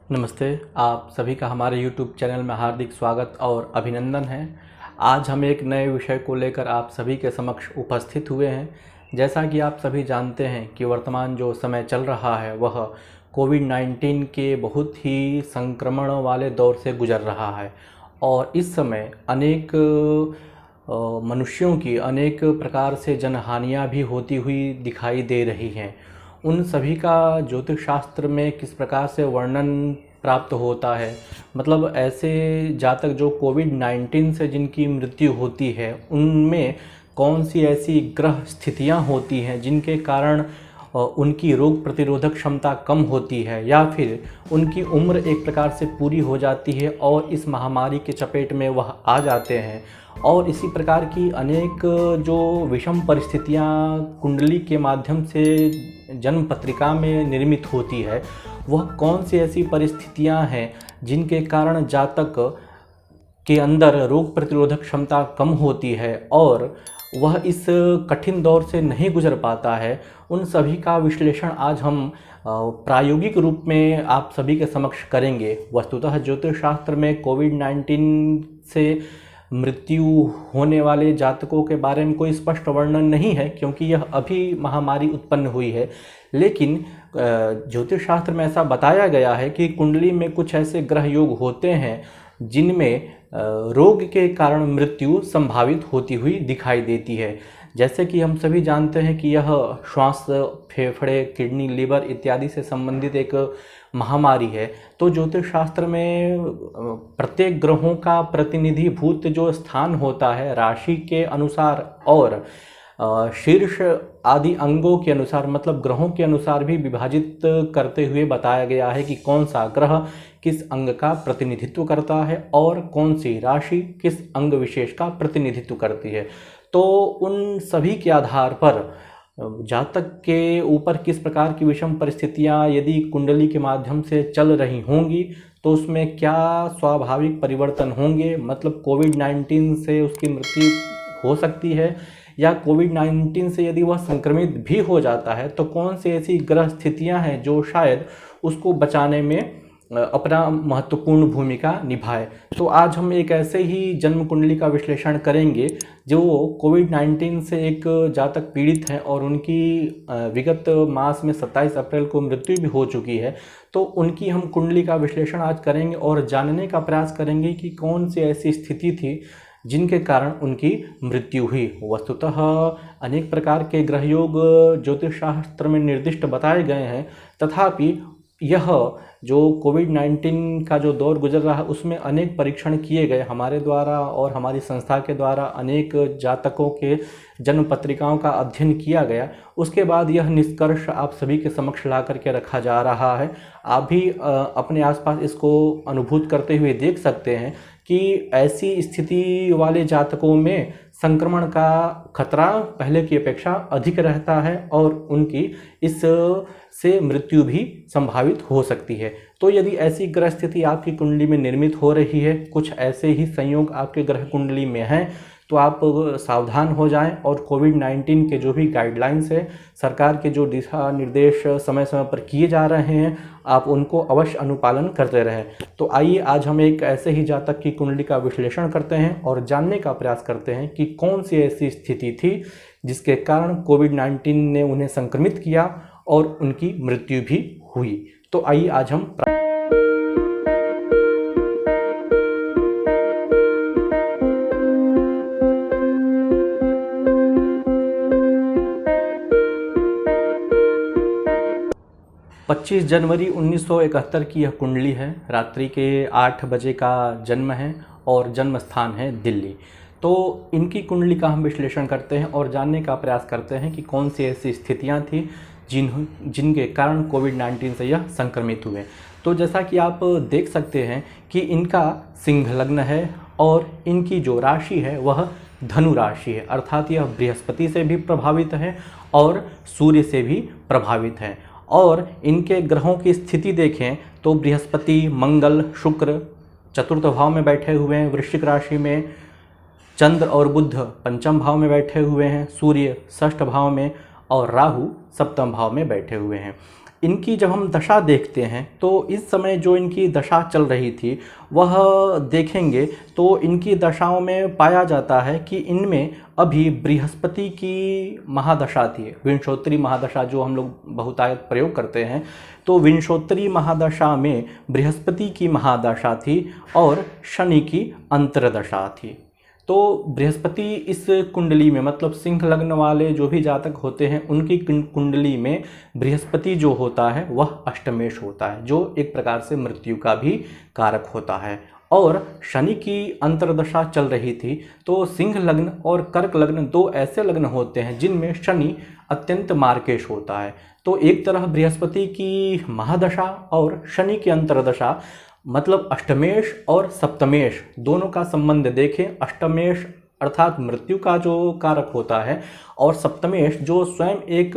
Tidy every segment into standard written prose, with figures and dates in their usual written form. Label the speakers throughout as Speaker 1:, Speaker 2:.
Speaker 1: नमस्ते। आप सभी का हमारे YouTube चैनल में हार्दिक स्वागत और अभिनंदन है। आज हम एक नए विषय को लेकर आप सभी के समक्ष उपस्थित हुए हैं। जैसा कि आप सभी जानते हैं कि वर्तमान जो समय चल रहा है वह कोविड-19 के बहुत ही संक्रमण वाले दौर से गुजर रहा है और इस समय अनेक मनुष्यों की अनेक प्रकार से जनहानियाँ भी होती हुई दिखाई दे रही हैं। उन सभी का ज्योतिष शास्त्र में किस प्रकार से वर्णन प्राप्त होता है, मतलब ऐसे जातक जो कोविड-19 से जिनकी मृत्यु होती है उनमें कौन सी ऐसी ग्रह स्थितियां होती हैं जिनके कारण उनकी रोग प्रतिरोधक क्षमता कम होती है या फिर उनकी उम्र एक प्रकार से पूरी हो जाती है और इस महामारी के चपेट में वह आ जाते हैं। और इसी प्रकार की अनेक जो विषम परिस्थितियां कुंडली के माध्यम से जन्म पत्रिका में निर्मित होती है, वह कौन सी ऐसी परिस्थितियां हैं जिनके कारण जातक के अंदर रोग प्रतिरोधक क्षमता कम होती है और वह इस कठिन दौर से नहीं गुजर पाता है। उन सभी का विश्लेषण आज हम प्रायोगिक रूप में आप सभी के समक्ष करेंगे। वस्तुतः ज्योतिष शास्त्र में कोविड-19 से मृत्यु होने वाले जातकों के बारे में कोई स्पष्ट वर्णन नहीं है क्योंकि यह अभी महामारी उत्पन्न हुई है, लेकिन ज्योतिष शास्त्र में ऐसा बताया गया है कि कुंडली में कुछ ऐसे ग्रह योग होते हैं जिनमें रोग के कारण मृत्यु संभावित होती हुई दिखाई देती है। जैसे कि हम सभी जानते हैं कि यह श्वास, फेफड़े, किडनी, लीवर इत्यादि से संबंधित एक महामारी है। तो ज्योतिष शास्त्र में प्रत्येक ग्रहों का प्रतिनिधिभूत जो स्थान होता है राशि के अनुसार और शीर्ष आदि अंगों के अनुसार, मतलब ग्रहों के अनुसार भी विभाजित करते हुए बताया गया है कि कौन सा ग्रह किस अंग का प्रतिनिधित्व करता है और कौन सी राशि किस अंग विशेष का प्रतिनिधित्व करती है। तो उन सभी के आधार पर जातक के ऊपर किस प्रकार की विषम परिस्थितियां यदि कुंडली के माध्यम से चल रही होंगी तो उसमें क्या स्वाभाविक परिवर्तन होंगे, मतलब कोविड-19 से उसकी मृत्यु हो सकती है या कोविड-19 से यदि वह संक्रमित भी हो जाता है तो कौन सी ऐसी ग्रह स्थितियां हैं जो शायद उसको बचाने में अपना महत्वपूर्ण भूमिका निभाए। तो आज हम एक ऐसे ही जन्म कुंडली का विश्लेषण करेंगे जो कोविड-19 से एक जातक पीड़ित हैं और उनकी विगत मास में 27 अप्रैल को मृत्यु भी हो चुकी है। तो उनकी हम कुंडली का विश्लेषण आज करेंगे और जानने का प्रयास करेंगे कि कौन सी ऐसी स्थिति थी जिनके कारण उनकी मृत्यु हुई। वस्तुतः अनेक प्रकार के ग्रह योग ज्योतिष शास्त्र में निर्दिष्ट बताए गए हैं, तथापि यह जो कोविड-19 का जो दौर गुजर रहा है उसमें अनेक परीक्षण किए गए हमारे द्वारा और हमारी संस्था के द्वारा। अनेक जातकों के जन्म पत्रिकाओं का अध्ययन किया गया, उसके बाद यह निष्कर्ष आप सभी के समक्ष ला करके रखा जा रहा है। आप भी अपने आसपास इसको अनुभूत करते हुए देख सकते हैं कि ऐसी स्थिति वाले जातकों में संक्रमण का खतरा पहले की अपेक्षा अधिक रहता है और उनकी इस से मृत्यु भी संभावित हो सकती है। तो यदि ऐसी ग्रह स्थिति आपकी कुंडली में निर्मित हो रही है, कुछ ऐसे ही संयोग आपके ग्रह कुंडली में हैं, तो आप सावधान हो जाएं और कोविड-19 के जो भी गाइडलाइंस है, सरकार के जो दिशा निर्देश समय समय पर किए जा रहे हैं, आप उनको अवश्य अनुपालन करते रहें। तो आइए आज हम एक ऐसे ही जातक की कुंडली का विश्लेषण करते हैं और जानने का प्रयास करते हैं कि कौन सी ऐसी स्थिति थी जिसके कारण कोविड-19 ने उन्हें संक्रमित किया और उनकी मृत्यु भी हुई। तो आइए आज हम 25 जनवरी 1971 की यह कुंडली है। रात्रि के 8 बजे का जन्म है और जन्म स्थान है दिल्ली। तो इनकी कुंडली का हम विश्लेषण करते हैं और जानने का प्रयास करते हैं कि कौन सी ऐसी स्थितियां थी जिनके कारण कोविड-19 से यह संक्रमित हुए। तो जैसा कि आप देख सकते हैं कि इनका सिंह लग्न है और इनकी जो राशि है वह धनु राशि है, अर्थात यह बृहस्पति से भी प्रभावित है और सूर्य से भी प्रभावित है। और इनके ग्रहों की स्थिति देखें तो बृहस्पति, मंगल, शुक्र चतुर्थ भाव में बैठे हुए हैं वृश्चिक राशि में, चंद्र और बुध पंचम भाव में बैठे हुए हैं, सूर्य षष्ठ भाव में और राहु सप्तम भाव में बैठे हुए हैं। इनकी जब हम दशा देखते हैं तो इस समय जो इनकी दशा चल रही थी वह देखेंगे तो इनकी दशाओं में पाया जाता है कि इनमें अभी बृहस्पति की महादशा थी, विंशोत्तरी महादशा जो हम लोग बहुतायत प्रयोग करते हैं। तो विंशोत्तरी महादशा में बृहस्पति की महादशा थी और शनि की अंतर्दशा थी। तो बृहस्पति इस कुंडली में, मतलब सिंह लग्न वाले जो भी जातक होते हैं उनकी कुंडली में बृहस्पति जो होता है वह अष्टमेश होता है, जो एक प्रकार से मृत्यु का भी कारक होता है। और शनि की अंतर्दशा चल रही थी तो सिंह लग्न और कर्क लग्न दो ऐसे लग्न होते हैं जिनमें शनि अत्यंत मार्केश होता है। तो एक तरह बृहस्पति की महादशा और शनि की अंतर्दशा, मतलब अष्टमेश और सप्तमेश दोनों का संबंध देखें। अष्टमेश अर्थात मृत्यु का जो कारक होता है और सप्तमेश जो स्वयं एक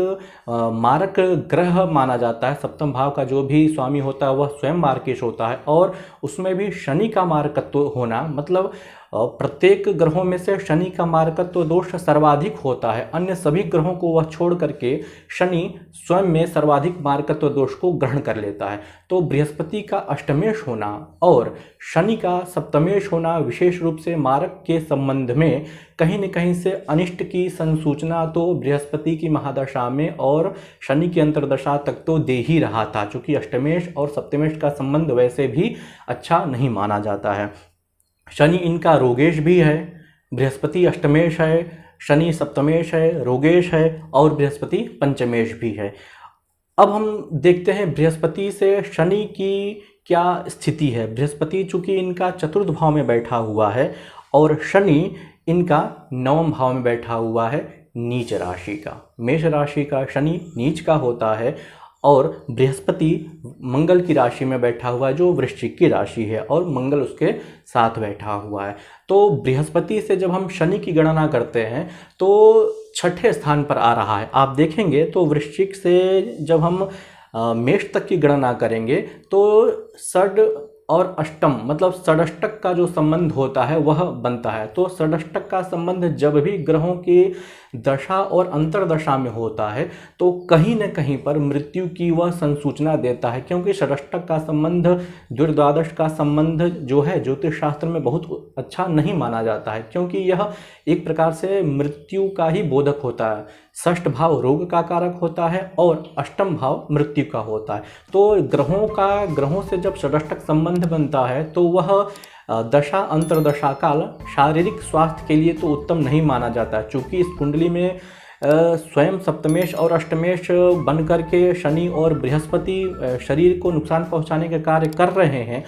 Speaker 1: मारक ग्रह माना जाता है। सप्तम भाव का जो भी स्वामी होता है वह स्वयं मार्केश होता है और उसमें भी शनि का मारकत्व होना, मतलब प्रत्येक ग्रहों में से शनि का मारकत्व दोष सर्वाधिक होता है। अन्य सभी ग्रहों को वह छोड़ करके शनि स्वयं में सर्वाधिक मारकत्व दोष को ग्रहण कर लेता है। तो बृहस्पति का अष्टमेश होना और शनि का सप्तमेश होना विशेष रूप से मारक के संबंध में कहीं न कहीं से अनिष्ट की संसूचना तो बृहस्पति की महादशा में और शनि की अंतर्दशा तक तो दे ही रहा था, चूँकि अष्टमेश और सप्तमेश का संबंध वैसे भी अच्छा नहीं माना जाता है। शनि इनका रोगेश भी है, बृहस्पति अष्टमेश है, शनि सप्तमेश है, रोगेश है और बृहस्पति पंचमेश भी है। अब हम देखते हैं बृहस्पति से शनि की क्या स्थिति है। बृहस्पति चूंकि इनका चतुर्थ भाव में बैठा हुआ है और शनि इनका नवम भाव में बैठा हुआ है नीच राशि का। मेष राशि का शनि नीच का होता है और बृहस्पति मंगल की राशि में बैठा हुआ है जो वृश्चिक की राशि है और मंगल उसके साथ बैठा हुआ है। तो बृहस्पति से जब हम शनि की गणना करते हैं तो छठे स्थान पर आ रहा है। आप देखेंगे तो वृश्चिक से जब हम मेष तक की गणना करेंगे तो षड और अष्टम, मतलब षडष्टक का जो संबंध होता है वह बनता है। तो षडष्टक का संबंध जब भी ग्रहों की दशा और अंतर्दशा में होता है तो कहीं न कहीं पर मृत्यु की वह संसूचना देता है, क्योंकि षडष्टक का संबंध द्वादश का संबंध जो है ज्योतिष शास्त्र में बहुत अच्छा नहीं माना जाता है, क्योंकि यह एक प्रकार से मृत्यु का ही बोधक होता है। षष्ठ भाव रोग का कारक होता है और अष्टम भाव मृत्यु का होता है। तो ग्रहों से जब षडष्टक संबंध बनता है तो वह दशा अंतर्दशा काल शारीरिक स्वास्थ्य के लिए तो उत्तम नहीं माना जाता है, चूँकि इस कुंडली में स्वयं सप्तमेश और अष्टमेश बन करके शनि और बृहस्पति शरीर को नुकसान पहुंचाने के कार्य कर रहे हैं।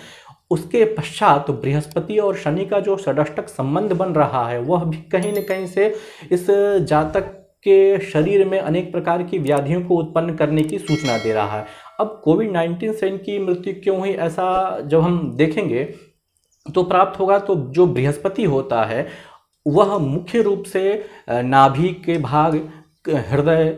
Speaker 1: उसके पश्चात तो बृहस्पति और शनि का जो षडष्टक संबंध बन रहा है वह भी कहीं न कहीं से इस जातक के शरीर में अनेक प्रकार की व्याधियों को उत्पन्न करने की सूचना दे रहा है। अब कोविड-19 से इनकी मृत्यु क्यों हुई, ऐसा जब हम देखेंगे तो प्राप्त होगा। तो जो बृहस्पति होता है वह मुख्य रूप से नाभि के भाग, हृदय,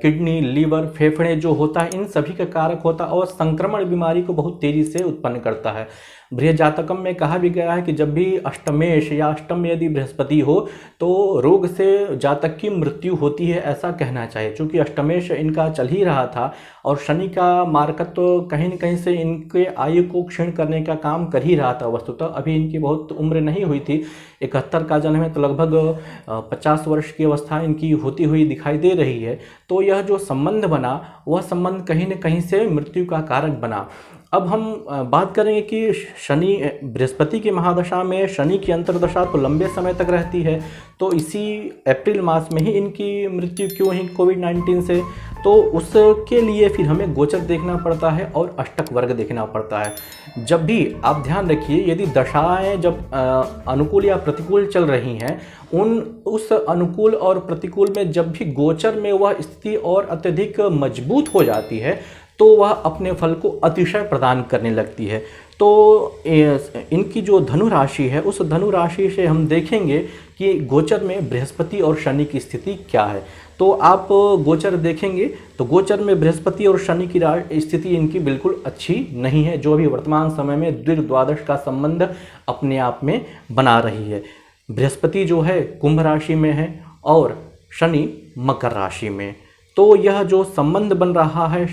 Speaker 1: किडनी, लीवर, फेफड़े जो होता है इन सभी का कारक होता है और संक्रमण बीमारी को बहुत तेजी से उत्पन्न करता है। बृहजातकम में कहा भी गया है कि जब भी अष्टमेश या अष्टम में यदि बृहस्पति हो तो रोग से जातक की मृत्यु होती है, ऐसा कहना चाहिए। चूँकि अष्टमेश इनका चल ही रहा था और शनि का मार्कत्व तो कहीं न कहीं से इनके आयु को क्षीण करने का काम कर ही रहा था। वस्तुतः अभी इनकी बहुत उम्र नहीं हुई थी, 71 का जन्म है तो लगभग 50 वर्ष की अवस्था इनकी होती हुई दिखाई दे रही है। तो यह जो संबंध बना वह संबंध कहीं न कहीं से मृत्यु का कारक बना। अब हम बात करेंगे कि शनि बृहस्पति की महादशा में शनि की अंतर्दशा तो लंबे समय तक रहती है, तो इसी अप्रैल मास में ही इनकी मृत्यु क्यों हुई कोविड-19 से, तो उसके लिए फिर हमें गोचर देखना पड़ता है और अष्टक वर्ग देखना पड़ता है। जब भी आप ध्यान रखिए, यदि दशाएं जब अनुकूल या प्रतिकूल चल रही हैं, उस अनुकूल और प्रतिकूल में जब भी गोचर में वह स्थिति और अत्यधिक मजबूत हो जाती है तो वह अपने फल को अतिशय प्रदान करने लगती है। तो इनकी जो धनु राशि है उस धनु राशि से हम देखेंगे कि गोचर में बृहस्पति और शनि की स्थिति क्या है। तो आप गोचर देखेंगे तो गोचर में बृहस्पति और शनि की स्थिति इनकी बिल्कुल अच्छी नहीं है, जो अभी वर्तमान समय में द्वादश का संबंध अपने आप में बना रही है। बृहस्पति जो है कुंभ राशि में है और शनि मकर राशि में। तो यह जो संबंध बन रहा है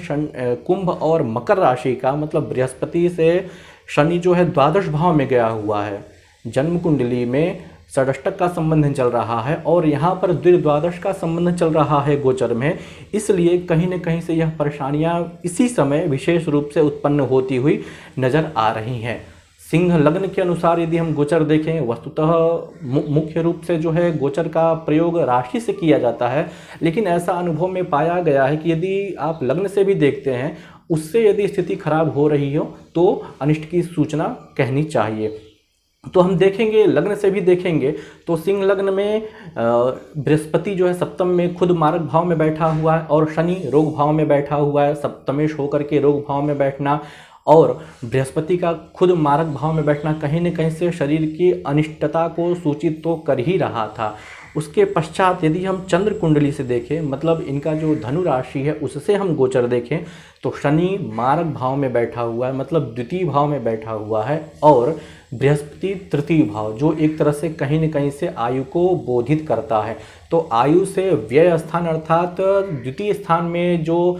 Speaker 1: कुंभ और मकर राशि का, मतलब बृहस्पति से शनि जो है द्वादश भाव में गया हुआ है, जन्म कुंडली में षष्टक का संबंध चल रहा है और यहाँ पर द्वादश का संबंध चल रहा है गोचर में। इसलिए कहीं न कहीं से यह परेशानियाँ इसी समय विशेष रूप से उत्पन्न होती हुई नजर आ रही हैं। सिंह लग्न के अनुसार यदि हम गोचर देखें, वस्तुतः मुख्य रूप से जो है गोचर का प्रयोग राशि से किया जाता है, लेकिन ऐसा अनुभव में पाया गया है कि यदि आप लग्न से भी देखते हैं, उससे यदि स्थिति खराब हो रही हो तो अनिष्ट की सूचना कहनी चाहिए। तो हम देखेंगे, लग्न से भी देखेंगे तो सिंह लग्न में बृहस्पति जो है सप्तम में खुद मारक भाव में बैठा हुआ है और शनि रोग भाव में बैठा हुआ है। सप्तमेश होकर के रोग भाव में बैठना और बृहस्पति का खुद मारक भाव में बैठना कहीं न कहीं से शरीर की अनिष्टता को सूचित तो कर ही रहा था। उसके पश्चात यदि हम चंद्र कुंडली से देखें, मतलब इनका जो धनु राशि है उससे हम गोचर देखें, तो शनि मारक भाव में बैठा हुआ है, मतलब द्वितीय भाव में बैठा हुआ है और बृहस्पति तृतीय भाव, जो एक तरह से कहीं न कहीं से आयु को बोधित करता है। तो आयु से व्यय स्थान अर्थात द्वितीय स्थान में जो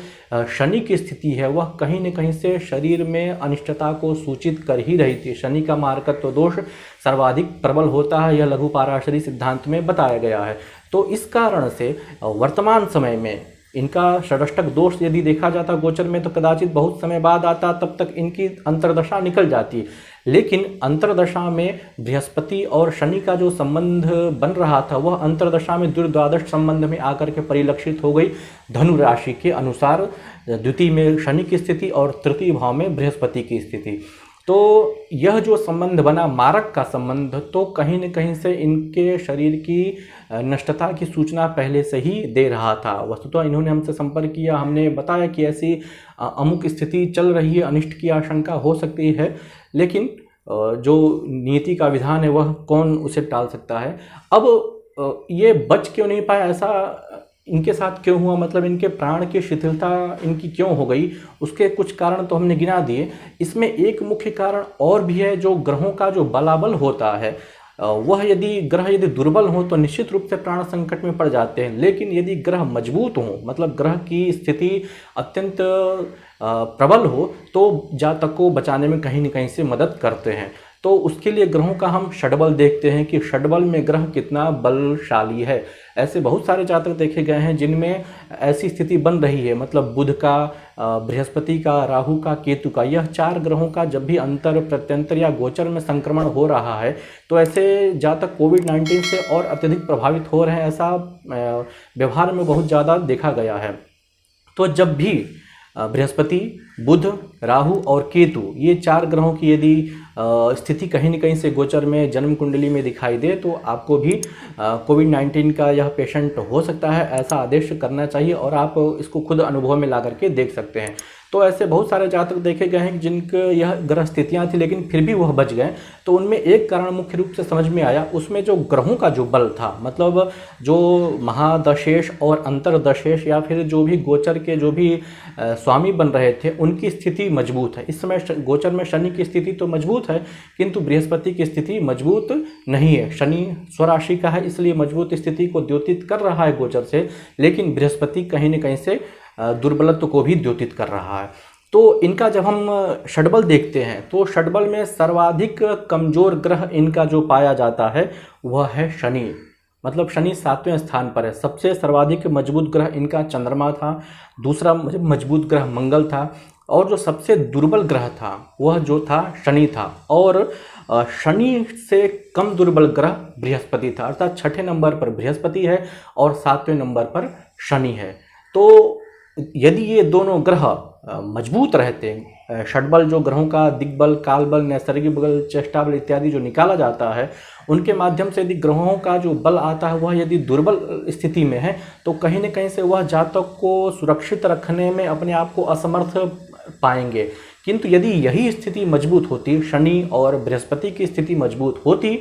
Speaker 1: शनि की स्थिति है वह कहीं न कहीं से शरीर में अनिष्टता को सूचित कर ही रही थी। शनि का मारकत्व दोष सर्वाधिक प्रबल होता है, यह लघु पाराशरी सिद्धांत में बताया गया है। तो इस कारण से वर्तमान समय में इनका षष्टक दोष यदि देखा जाता गोचर में तो कदाचित बहुत समय बाद आता, तब तक इनकी अंतर्दशा निकल जाती। लेकिन अंतर्दशा में बृहस्पति और शनि का जो संबंध बन रहा था वह अंतर्दशा में द्वादश संबंध में आकर के परिलक्षित हो गई। धनु राशि के अनुसार द्वितीय में शनि की स्थिति और तृतीय भाव में बृहस्पति की स्थिति। तो यह जो संबंध बना मारक का संबंध, तो कहीं न कहीं से इनके शरीर की नष्टता की सूचना पहले से ही दे रहा था। वस्तुतः इन्होंने हमसे संपर्क किया, हमने बताया कि ऐसी अमुक स्थिति चल रही है, अनिष्ट की आशंका हो सकती है, लेकिन जो नीति का विधान है वह कौन उसे टाल सकता है। अब ये बच क्यों नहीं पाया, ऐसा इनके साथ क्यों हुआ, मतलब इनके प्राण की शिथिलता इनकी क्यों हो गई, उसके कुछ कारण तो हमने गिना दिए। इसमें एक मुख्य कारण और भी है, जो ग्रहों का जो बलाबल होता है वह यदि ग्रह यदि दुर्बल हो तो निश्चित रूप से प्राण संकट में पड़ जाते हैं। लेकिन यदि ग्रह मजबूत हो, मतलब ग्रह की स्थिति अत्यंत प्रबल हो, तो जातक को बचाने में कहीं न कहीं से मदद करते हैं। तो उसके लिए ग्रहों का हम षडबल देखते हैं कि षडबल में ग्रह कितना बलशाली है। ऐसे बहुत सारे जातक देखे गए हैं जिनमें ऐसी स्थिति बन रही है, मतलब बुध का, बृहस्पति का, राहु का, केतु का, यह 4 ग्रहों का जब भी अंतर प्रत्यंतर या गोचर में संक्रमण हो रहा है तो ऐसे जातक कोविड-19 से और अत्यधिक प्रभावित हो रहे हैं। ऐसा व्यवहार में बहुत ज़्यादा देखा गया है। तो जब भी बृहस्पति, बुध, राहु और केतु, ये 4 ग्रहों की यदि स्थिति कहीं न कहीं से गोचर में जन्म कुंडली में दिखाई दे तो आपको भी कोविड-19 का यह पेशेंट हो सकता है, ऐसा आदेश करना चाहिए और आप इसको खुद अनुभव में ला करके देख सकते हैं। तो ऐसे बहुत सारे जातक देखे गए हैं जिनके यह ग्रह स्थितियाँ थी लेकिन फिर भी वह बच गए। तो उनमें एक कारण मुख्य रूप से समझ में आया, उसमें जो ग्रहों का जो बल था, मतलब जो महादशेश और अंतरदशेश या फिर जो भी गोचर के जो भी स्वामी बन रहे थे उनकी स्थिति मजबूत है। इस समय गोचर में शनि की स्थिति तो मजबूत है किंतु बृहस्पति की स्थिति मजबूत नहीं है। शनि स्वराशि का है इसलिए मजबूत स्थिति को द्योतित कर रहा है गोचर से, लेकिन बृहस्पति कहीं न कहीं से दुर्बलत्व को भी द्योतित कर रहा है। तो इनका जब हम षडबल देखते हैं तो षडबल में सर्वाधिक कमजोर ग्रह इनका जो पाया जाता है वह है शनि, मतलब शनि 7वें स्थान पर है। सबसे सर्वाधिक मजबूत ग्रह इनका चंद्रमा था, दूसरा मजबूत ग्रह मंगल था और जो सबसे दुर्बल ग्रह था वह जो था शनि था। और शनि से कम दुर्बल ग्रह बृहस्पति था, अर्थात 6ठे नंबर पर बृहस्पति है और 7वें नंबर पर शनि है। तो यदि ये दोनों ग्रह मजबूत रहते, षडबल जो ग्रहों का दिग्बल, कालबल, नैसर्गिक बल, चेष्टा बल इत्यादि जो निकाला जाता है उनके माध्यम से यदि ग्रहों का जो बल आता है वह यदि दुर्बल स्थिति में है तो कहीं न कहीं से वह जातक को सुरक्षित रखने में अपने आप को असमर्थ पाएंगे। किंतु यदि यही स्थिति मजबूत होती, शनि और बृहस्पति की स्थिति मजबूत होती,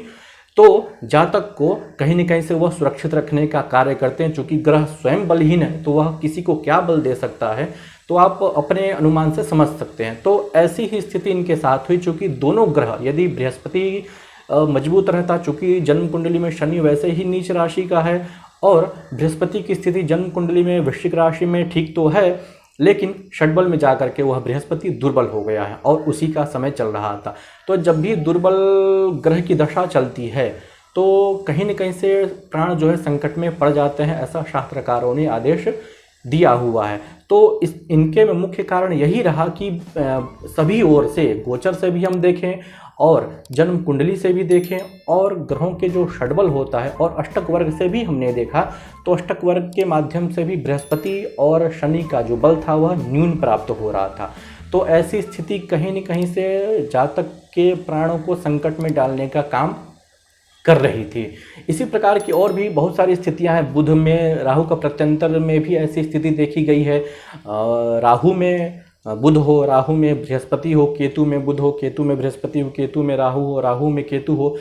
Speaker 1: तो जातक को कहीं न कहीं से वह सुरक्षित रखने का कार्य करते हैं। चूँकि ग्रह स्वयं बलहीन है तो वह किसी को क्या बल दे सकता है, तो आप अपने अनुमान से समझ सकते हैं। तो ऐसी ही स्थिति इनके साथ हुई, चूँकि दोनों ग्रह, यदि बृहस्पति मजबूत रहता, चूँकि जन्म कुंडली में शनि वैसे ही नीच राशि का है और बृहस्पति की स्थिति जन्म कुंडली में वृश्चिक राशि में ठीक तो है, लेकिन षड्बल में जाकर के वह बृहस्पति दुर्बल हो गया है और उसी का समय चल रहा था। तो जब भी दुर्बल ग्रह की दशा चलती है तो कहीं न कहीं से प्राण जो है संकट में पड़ जाते हैं, ऐसा शास्त्रकारों ने आदेश दिया हुआ है। तो इनके में मुख्य कारण यही रहा कि सभी ओर से, गोचर से भी हम देखें और जन्म कुंडली से भी देखें और ग्रहों के जो षड्बल होता है और अष्टक वर्ग से भी हमने देखा, तो अष्टक वर्ग के माध्यम से भी बृहस्पति और शनि का जो बल था वह न्यून प्राप्त हो रहा था। तो ऐसी स्थिति कहीं न कहीं से जातक के प्राणों को संकट में डालने का काम कर रही थी। इसी प्रकार की और भी बहुत सारी स्थितियां हैं। बुध में राहु का प्रत्यंतर में भी ऐसी स्थिति देखी गई है। राहु में बुध हो, राहु में बृहस्पति हो, केतु में बुध हो, केतु में बृहस्पति हो, केतु में राहु हो, राहु में केतु हो,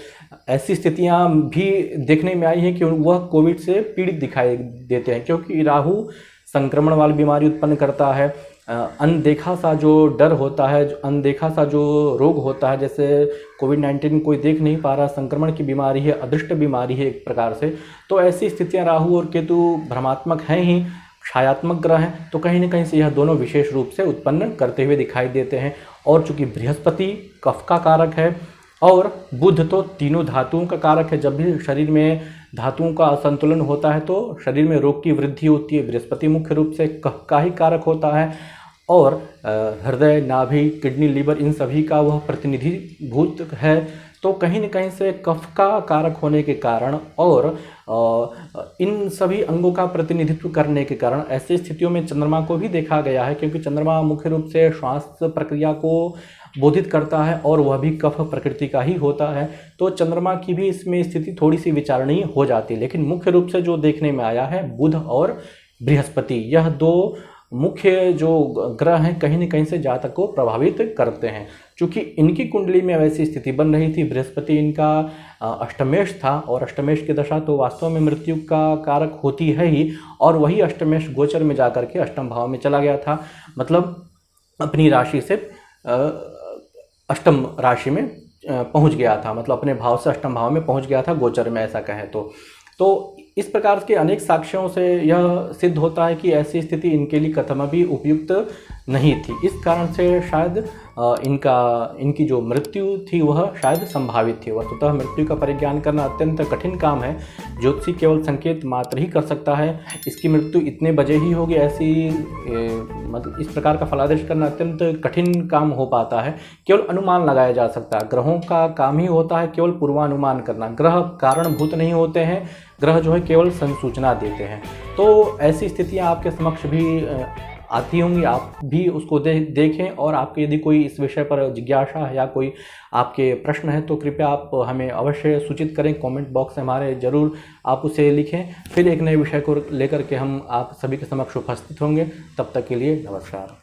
Speaker 1: ऐसी स्थितियां भी देखने में आई हैं कि वह कोविड से पीड़ित दिखाई देते हैं, क्योंकि राहु संक्रमण वाली बीमारी उत्पन्न करता है। अनदेखा सा जो डर होता है, जो अनदेखा सा जो रोग होता है, जैसे कोविड-19 कोई देख नहीं पा रहा, संक्रमण की बीमारी है, अदृष्ट बीमारी है एक प्रकार से। तो ऐसी स्थितियां राहु और केतु भ्रमात्मक हैं ही, छायात्मक ग्रह हैं, तो कहीं न कहीं से यह दोनों विशेष रूप से उत्पन्न करते हुए दिखाई देते हैं। और चूंकि बृहस्पति कफ का कारक है और बुध तो तीनों धातुओं का कारक है, जब भी शरीर में धातुओं का असंतुलन होता है तो शरीर में रोग की वृद्धि होती है। बृहस्पति मुख्य रूप से कफ का ही कारक होता है और हृदय, नाभि, किडनी, लीवर, इन सभी का वह प्रतिनिधिभूत है। तो कहीं न कहीं से कफ का कारक होने के कारण और इन सभी अंगों का प्रतिनिधित्व करने के कारण ऐसी स्थितियों में चंद्रमा को भी देखा गया है, क्योंकि चंद्रमा मुख्य रूप से श्वास प्रक्रिया को बोधित करता है और वह भी कफ प्रकृति का ही होता है। तो चंद्रमा की भी इसमें स्थिति थोड़ी सी विचारणीय हो जाती है। लेकिन मुख्य रूप से जो देखने में आया है, बुध और बृहस्पति, यह दो मुख्य जो ग्रह हैं कहीं न कहीं से जातक को प्रभावित करते हैं। चूँकि इनकी कुंडली में वैसी स्थिति बन रही थी, बृहस्पति इनका अष्टमेश था और अष्टमेश की दशा तो वास्तव में मृत्यु का कारक होती है ही, और वही अष्टमेश गोचर में जाकर के अष्टम भाव में चला गया था, मतलब अपनी राशि से अष्टम राशि में पहुंच गया था, मतलब अपने भाव से अष्टम भाव में पहुंच गया था गोचर में, ऐसा कहें तो इस प्रकार के अनेक साक्ष्यों से यह सिद्ध होता है कि ऐसी स्थिति इनके लिए कथम भी उपयुक्त नहीं थी। इस कारण से शायद इनकी जो मृत्यु थी वह शायद संभावित थी। वस्तुतः मृत्यु का परिज्ञान करना अत्यंत कठिन काम है। ज्योतिषी केवल संकेत मात्र ही कर सकता है, इसकी मृत्यु इतने बजे ही होगी, ऐसी मतलब इस प्रकार का फलादेश करना अत्यंत कठिन काम हो पाता है। केवल अनुमान लगाया जा सकता है। ग्रहों का काम ही होता है केवल पूर्वानुमान करना। ग्रह कारणभूत नहीं होते हैं, ग्रह जो है केवल संसूचना देते हैं। तो ऐसी स्थितियां आपके समक्ष भी आती होंगी, आप भी उसको देखें। और आपके यदि कोई इस विषय पर जिज्ञासा है या कोई आपके प्रश्न है तो कृपया आप हमें अवश्य सूचित करें, कमेंट बॉक्स में हमारे ज़रूर आप उसे लिखें। फिर एक नए विषय को लेकर के हम आप सभी के समक्ष उपस्थित होंगे। तब तक के लिए नमस्कार।